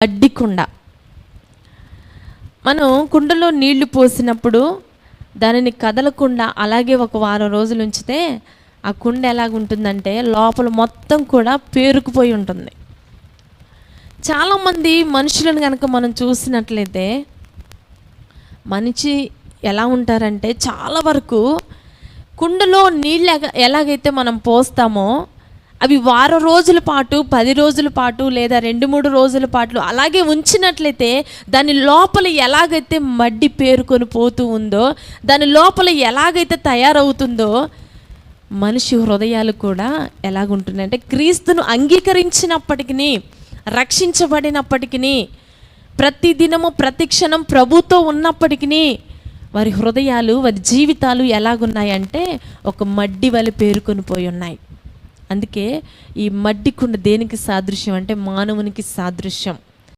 మడ్డి కుండ. మనం కుండలో నీళ్లు పోసినప్పుడు దానిని కదలకుండా అలాగే ఒక వారం రోజులు ఉంచితే ఆ కుండ ఎలాగుంటుందంటే లోపల మొత్తం కూడా పేరుకుపోయి ఉంటుంది. చాలామంది మనుషులను కనుక మనం చూసినట్లయితే మనిషి ఎలా ఉంటారంటే చాలా వరకు కుండలో నీళ్ళు ఎలాగైతే మనం పోస్తామో అవి వారం రోజుల పాటు, 10 రోజుల పాటు లేదా 2-3 రోజుల పాటు అలాగే ఉంచినట్లయితే దాని లోపల ఎలాగైతే మడ్డి పేరుకొని పోతూ ఉందో, దాని లోపల ఎలాగైతే తయారవుతుందో మనిషి హృదయాలు కూడా ఎలాగుంటున్నాయంటే క్రీస్తును అంగీకరించినప్పటికీ, రక్షించబడినప్పటికీ, ప్రతి దినము ప్రతి క్షణం ప్రభుతో ఉన్నప్పటికీ వారి హృదయాలు, వారి జీవితాలు ఎలాగున్నాయంటే ఒక మడ్డి వలె పేరుకొని పోయి ఉన్నాయి. అందుకే ఈ మడ్డి కుండ దేనికి సాదృశ్యం అంటే మానవునికి సాదృశ్యం.